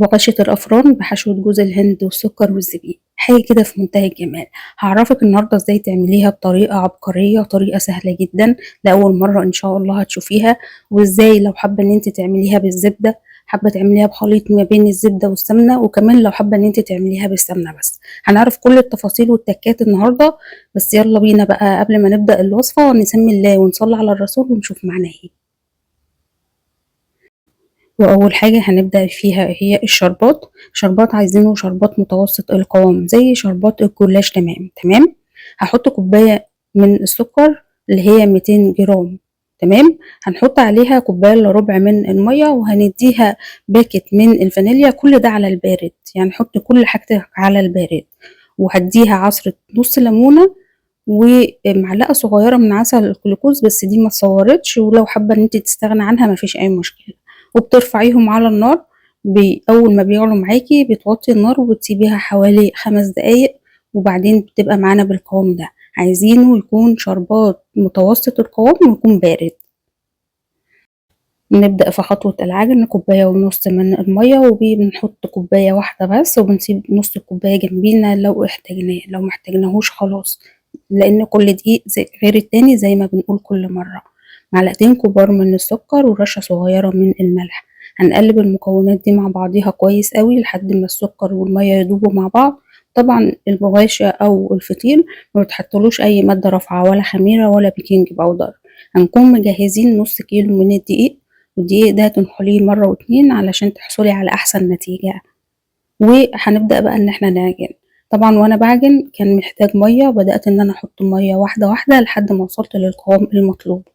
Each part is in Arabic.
بقشة الأفران بحشوة جوز الهند والسكر والزبيب، حاجة كده في منتهى الجمال. هعرفك النهاردة ازاي تعمليها بطريقة عبقرية، طريقة سهلة جدا لأول مرة إن شاء الله هتشوفيها. وازاي لو حابة إن انت تعمليها بالزبدة، حابة تعمليها بخليط ما بين الزبدة والسمنة، وكمان لو حابة إن انت تعمليها بالسمنة بس. هنعرف كل التفاصيل والتكات النهاردة. بس يلا بينا بقى، قبل ما نبدأ الوصفة نسمي الله ونصلي على الرسول ونشوف معناه ايه. وأول حاجة هنبدأ فيها هي الشربات. شربات عايزينه شربات متوسط القوام زي شربات الجلاش، تمام تمام. هحط كوباية من السكر اللي هي 200 جرام، تمام. هنحط عليها كوباية الا ربع من المية، وهنديها باكت من الفانيليا. كل ده على البارد، يعني حط كل حاجتك على البارد. وهديها عصرة نص ليمونة ومعلقة صغيرة من عسل الجلوكوز، بس دي ما تصورتش، ولو حابة ان انت تستغنى عنها مفيش اي مشكلة. وبترفعيهم على النار. اول ما بيغلوا معاكي بتوطي النار وبتسيبيها حوالي 5 دقايق، وبعدين بتبقى معانا بالقوام ده. عايزينه يكون شربات متوسط القوام ويكون بارد. نبدأ في خطوة العجن. كوباية ونص من المية، وبنحط كوباية واحدة بس، وبنسيب نص الكوباية جنبينا لو احتاجناه. لو محتاجناهوش خلاص، لأن كل دقيق غير التاني زي ما بنقول كل مرة. معلقتين كبار من السكر ورشة صغيرة من الملح. هنقلب المكونات دي مع بعضيها كويس قوي لحد ما السكر والمية يدوبوا مع بعض. طبعا البغاشة أو الفطير ما بتحطلوش أي مادة رافعة ولا خميرة ولا بيكنج باودر. هنكون مجهزين نص كيلو من الدقيق، والدقيق ده تنخليه مرة واتنين علشان تحصلي على أحسن نتيجة. وهنبدأ بقى إن احنا نعجن. طبعا وأنا بعجن كان محتاج مية، بدأت إن أنا أحط مية واحدة واحدة لحد ما وصلت للقوام المطلوب.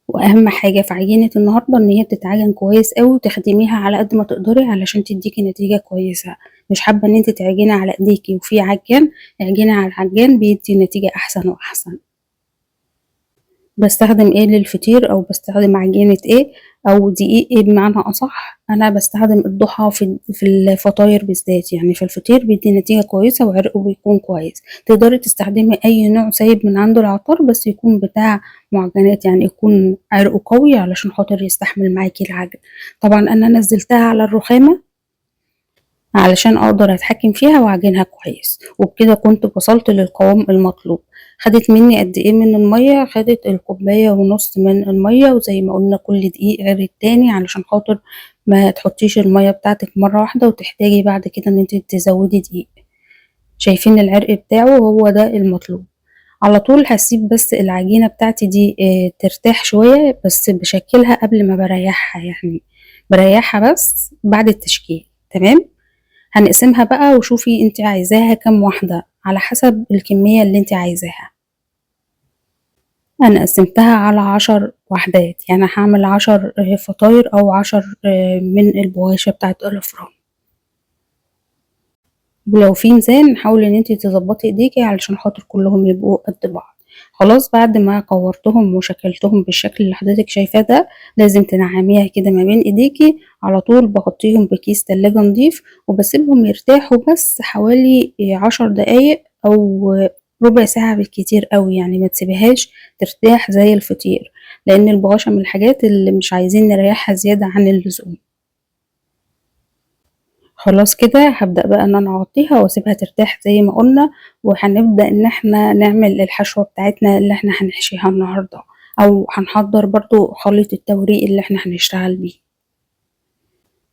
وأهم حاجة في عجينة النهاردة إن هي تتعجن كويس أوي، وتخدميها على قد ما تقدري علشان تديكي نتيجة كويسة. مش حابة إن انت تعجني على ايديكي وفي عجان، اعجني على العجان بيدي نتيجة أحسن وأحسن. باستخدم ايه للفطير، او بستخدم عجينة ايه، او دقيق ايه بمعنى اصح. انا بستخدم الضحى في الفطاير بالذات، يعني في الفطير بيدي نتيجة كويسة وعرقه بيكون كويس. تقدري تستخدمي اي نوع سايب من عند العطار، بس يكون بتاع معجنات، يعني يكون عرقه قوي علشان خاطر يستحمل معاكي العجن. طبعا انا نزلتها على الرخامة علشان اقدر اتحكم فيها واعجنها كويس، وبكده كنت وصلت للقوام المطلوب. خدت مني قد ايه من المية؟ خدت الكوباية ونص من المية، وزي ما قلنا كل دقيق غير التاني علشان خاطر ما تحطيش المية بتاعتك مرة واحدة وتحتاجي بعد كده ان انت تزودي دقيق. شايفين العرق بتاعه؟ هو ده المطلوب. على طول هسيب بس العجينة بتاعتي دي ترتاح شوية، بس بشكلها قبل ما بريحها، يعني بريحها بس بعد التشكيل، تمام. هنقسمها بقى، وشوفي انت عايزاها كام واحدة على حسب الكمية اللي انت عايزاها. انا قسمتها على 10 وحدات، يعني هعمل 10 فطاير او 10 من البواشة بتاعت الافران. ولو في ميزان حاولي ان انت تظبطي ايديكي علشان خاطر كلهم يبقوا قد بعض. خلاص بعد ما كورتهم وشكلتهم بالشكل اللي حضرتك شايفاه ده، لازم تنعميها كده ما بين ايديكي. على طول بغطيهم بكيس تلاجة نضيف، وبسيبهم يرتاحوا بس حوالي 10 دقايق او ربع ساعة بالكتير قوي، يعني ما تسيبيهاش ترتاح زي الفطير، لان البغاشة من الحاجات اللي مش عايزين نريحها زيادة عن اللزوم. خلاص كده هبدأ بقى ان انا اغطيها واسيبها ترتاح زي ما قلنا. وهنبدأ ان احنا نعمل الحشوة بتاعتنا اللي احنا هنحشيها النهاردة، او هنحضر برضو خليط التوريق اللي احنا هنشتغل بيه.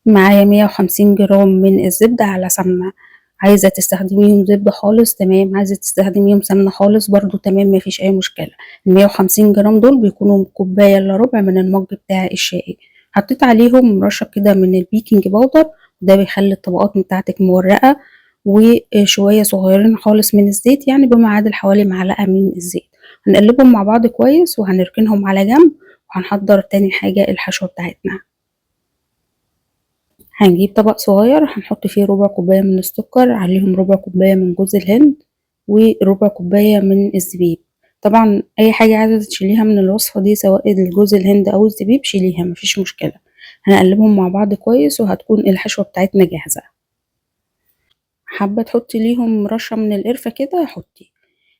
معايا 150 جرام من الزبدة على سمنة. عايزة تستخدميهم زبدة خالص تمام، عايزة تستخدميهم سمنة خالص برضو تمام، مفيش اي مشكلة. ال150 جرام دول بيكونوا كوباية الا ربع من المج بتاع الشاي. حطيت عليهم رشة كده من البيكنج باودر، ده بيخلي الطبقات بتاعتك مورقة. وشوية صغيرين خالص من الزيت، يعني بما يعادل حوالي معلقة من الزيت. هنقلبهم مع بعض كويس وهنركنهم على جنب. وهنحضر تاني حاجة الحشوة بتاعتنا. هنجيب طبق صغير هنحط فيه ربع كوباية من السكر، عليهم ربع كوباية من جوز الهند، وربع كوباية من الزبيب. طبعا أي حاجة عايزة تشيليها من الوصفة دي، سواء الجوز الهند أو الزبيب شيليها مفيش مشكلة. هنقلبهم مع بعض كويس وهتكون الحشوة بتاعتنا جاهزة. حابة تحطي ليهم رشة من القرفة كده حطي.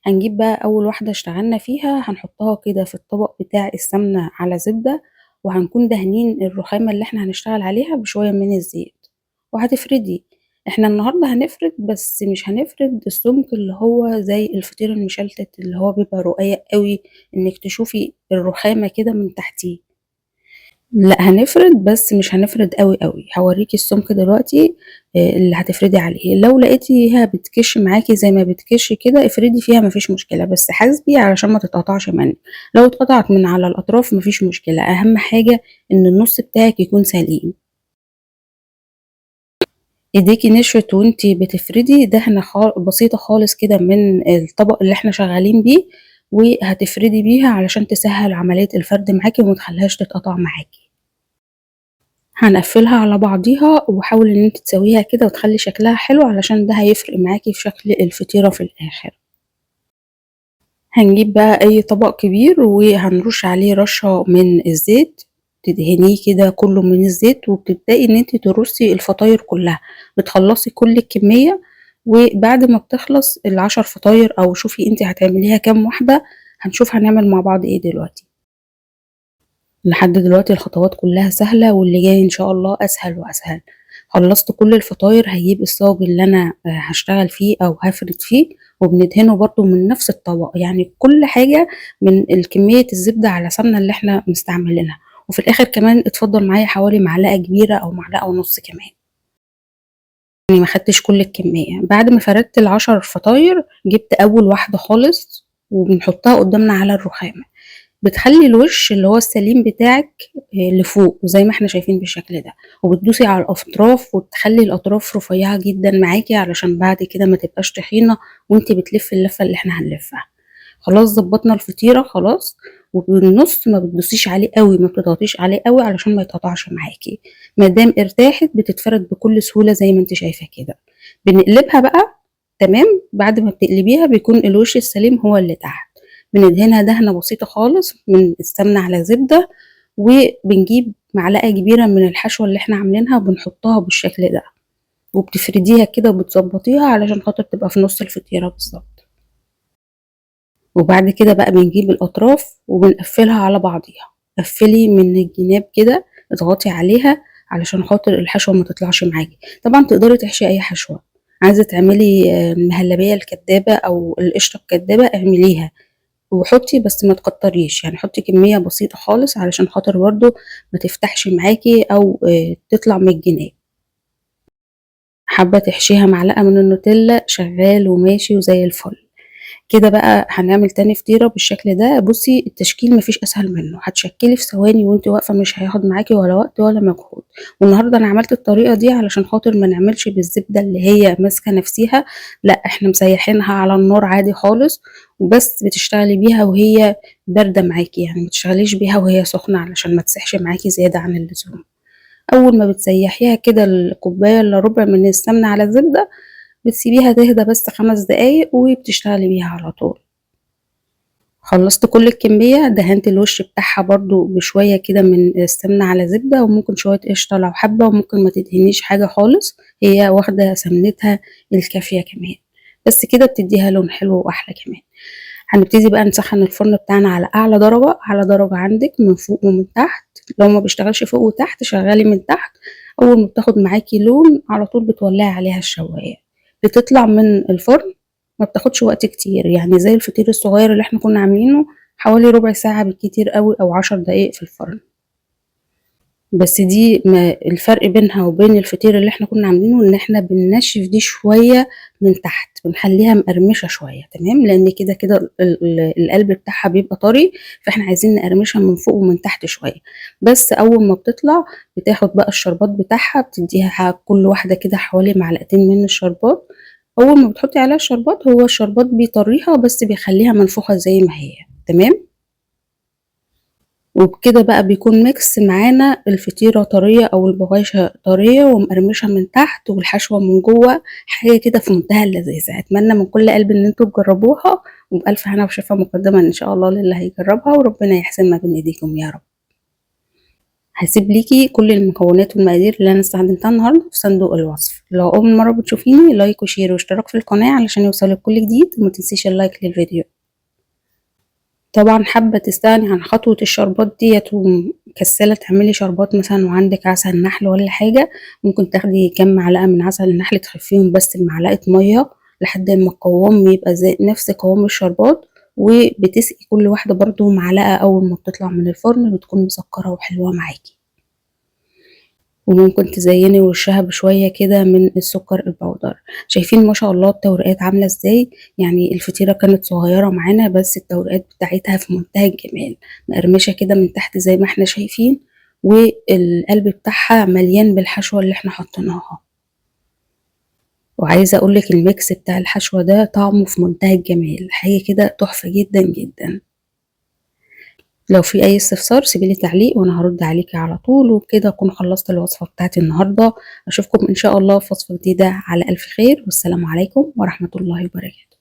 هنجيب بقى أول واحدة اشتغلنا فيها، هنحطها كده في الطبق بتاع السمنة على زبدة، وهنكون دهنين الرخامة اللي احنا هنشتغل عليها بشوية من الزيت. وهتفردي، احنا النهاردة هنفرد بس مش هنفرد السمك اللي هو زي الفطير المشلتت اللي هو بيبقى رقيق قوي انك تشوفي الرخامة كده من تحتيه. لا، هنفرد بس مش هنفرد قوي قوي. هوريكي السمك دلوقتي اللي هتفردي عليه. لو لقيتيها بتكش معاكي زي ما بتكش كده افردي فيها مفيش مشكلة، بس حاسبي علشان ما تتقطعش منك. لو اتقطعت من على الاطراف مفيش مشكلة، اهم حاجة ان النص بتاعك يكون سليم. ايديكي نشفت وانتي بتفردي دهنة بسيطة خالص كده من الطبق اللي احنا شغالين بيه، وهتفردي بيها علشان تسهل عملية الفرد معاكي ومتخليهاش تتقطع معاكي. هنقفلها على بعضيها وحاول ان انت تسويها كده وتخلي شكلها حلو علشان ده هيفرق معاكي في شكل الفطيرة في الاخر. هنجيب بقى اي طبق كبير وهنرش عليه رشة من الزيت، تدهنيه كده كله من الزيت، وبتبدأي ان انت ترصي الفطاير كلها، بتخلصي كل الكمية. وبعد ما بتخلص ال10 فطاير او شوفي انت هتعمليها كام واحدة، هنشوف هنعمل مع بعض ايه دلوقتي. لحد دلوقتي الخطوات كلها سهلة واللي جاي ان شاء الله اسهل واسهل. خلصت كل الفطاير، هجيب الصاج اللي انا هشتغل فيه او هفرد فيه، وبندهنه برضو من نفس الطبق، يعني كل حاجة من الكمية الزبدة على سمنة اللي احنا مستعملينها. وفي الاخر كمان اتفضل معايا حوالي معلقة كبيرة او معلقة ونص كمان، يعني ما خدتش كل الكمية. بعد ما فردت ال10 فطاير جبت اول واحدة خالص وبنحطها قدامنا على الرخامة، بتخلي الوش اللي هو السليم بتاعك لفوق زي ما احنا شايفين بالشكل ده، وبتدوسي على الاطراف وتخلي الاطراف رفيعة جدا معاكي علشان بعد كده ما تبقاش تخينة وانتي بتلفي اللفة اللي احنا هنلفها. خلاص ظبطنا الفطيرة خلاص. وبالنص ما بتدوسيش عليه قوي، ما بتضغطيش عليه قوي علشان ما يتقطعش معاكي. ما دام ارتاحت بتتفرد بكل سهولة زي ما انت شايفة كده. بنقلبها بقى. تمام، بعد ما بتقلبيها بيكون الوش السليم هو اللي تحت. بندهنها دهنة بسيطة خالص من السمنة على زبدة، وبنجيب معلقة كبيرة من الحشوة اللي احنا عاملينها وبنحطها بالشكل ده، وبتفرديها كده وبتظبطيها علشان خاطر تبقى في نص الفطيرة بالظبط. وبعد كده بقى بنجيب الأطراف وبنقفلها على بعضيها. قفلي من الجناب كده، اضغطي عليها علشان خاطر الحشوة ما تطلعش معاكي. طبعا تقدري تحشي أي حشوة، عايزة تعملي مهلبية الكدابة أو القشطة الكدابة اعمليها، وحطي بس ما تكتريش، يعني حطي كمية بسيطة خالص علشان خاطر برضو ما تفتحش معاكي أو تطلع من الجناب. حابة تحشيها معلقة من النوتيلا شغال وماشي وزي الفل. كده بقى هنعمل تاني فطيرة بالشكل ده. بصي التشكيل مفيش اسهل منه، هتشكلي في ثواني وانت واقفة، مش هياخد معاكي ولا وقت ولا مجهود. والنهاردة انا عملت الطريقة دي علشان خاطر ما نعملش بالزبدة اللي هي ماسكة نفسيها، لا احنا مسيحينها على النار عادي خالص، وبس بتشتغلي بيها وهي باردة معاكي، يعني ما تشتغليش بيها وهي سخنة علشان ما تسحش معاكي زيادة عن اللزوم. اول ما بتسيحيها كده الكوباية الا ربع من السمنة على الزبدة، بتسيبيها تهدى بس 5 دقايق وبتشتغلي بيها على طول. خلصت كل الكمية، دهنت الوش بتاعها برضو بشوية كده من السمنة على زبدة، وممكن شوية قشطة لو حابة، وممكن ما تدهنيش حاجة خالص، هي واخدة سمنتها الكافية كمان. بس كده بتديها لون حلو وأحلى كمان. هنبتدي بقى نسخن الفرن بتاعنا على أعلى درجة، على درجة عندك من فوق ومن تحت. لو ما بيشتغلش فوق وتحت شغلي من تحت. أول ما بتاخد معاكي لون على طول بتولعي عليها الشواية، بتطلع من الفرن ما بتاخدش وقت كتير، يعني زي الفطير الصغير اللي احنا كنا عاملينه، حوالي ربع ساعة بالكتير قوي أو 10 دقايق في الفرن. بس دي ما الفرق بينها وبين الفطير اللي احنا كنا عاملينه ان احنا بننشف دي شوية من تحت، بنخليها مقرمشة شوية. تمام، لان كده كده القلب بتاعها بيبقى طري، فاحنا عايزين نقرمشها من فوق ومن تحت شوية. بس اول ما بتطلع بتاخد بقى الشربات بتاعها، بتديها كل واحدة كده حوالي معلقتين من الشربات. اول ما بتحطي عليها الشربات، هو الشربات بيطريها بس بيخليها منفوخة زي ما هي. تمام، وبكده بقى بيكون ميكس معانا الفطيرة طرية أو البغاشة طرية ومقرمشة من تحت والحشوة من جوه، حاجة كده في منتهى اللذاذة. أتمنى من كل قلب إن انتوا تجربوها، وبألف هنا وشفا مقدما إن شاء الله للي هيجربها، وربنا يحسن ما بين إيديكم يا رب. هسيب ليكي كل المكونات والمقادير اللي أنا استخدمتها النهاردة في صندوق الوصف. لو أول مرة بتشوفيني، لايك وشير واشتراك في القناة علشان يوصلك كل جديد، ومتنسيش اللايك للفيديو. طبعا حابة تستغني عن خطوة الشربات ديت مكسلة تعملي شربات مثلا وعندك عسل نحل ولا حاجة، ممكن تاخدي كام معلقة من عسل النحل تخفيهم بس بمعلقة مية لحد ما القوام يبقى زي نفس قوام الشربات، وبتسقي كل واحدة برضو معلقة أول ما بتطلع من الفرن، بتكون مسكرة وحلوة معاكي. وممكن تزيني وشها بشوية كده من السكر البودر. شايفين ما شاء الله التورقات عاملة ازاي؟ يعني الفطيرة كانت صغيرة معانا بس التورقات بتاعتها في منتهى الجمال، مقرمشة كده من تحت زي ما احنا شايفين، والقلب بتاعها مليان بالحشوة اللي احنا حطيناها. وعايزة اقولك الميكس بتاع الحشوة ده طعمه في منتهى الجمال، حاجة كده تحفة جدا جدا. لو في اي استفسار سيبيلي تعليق وانا هرد عليكي على طول، وبكده اكون خلصت الوصفة بتاعتي النهاردة. اشوفكم ان شاء الله في وصفة جديدة على الف خير، والسلام عليكم ورحمة الله وبركاته.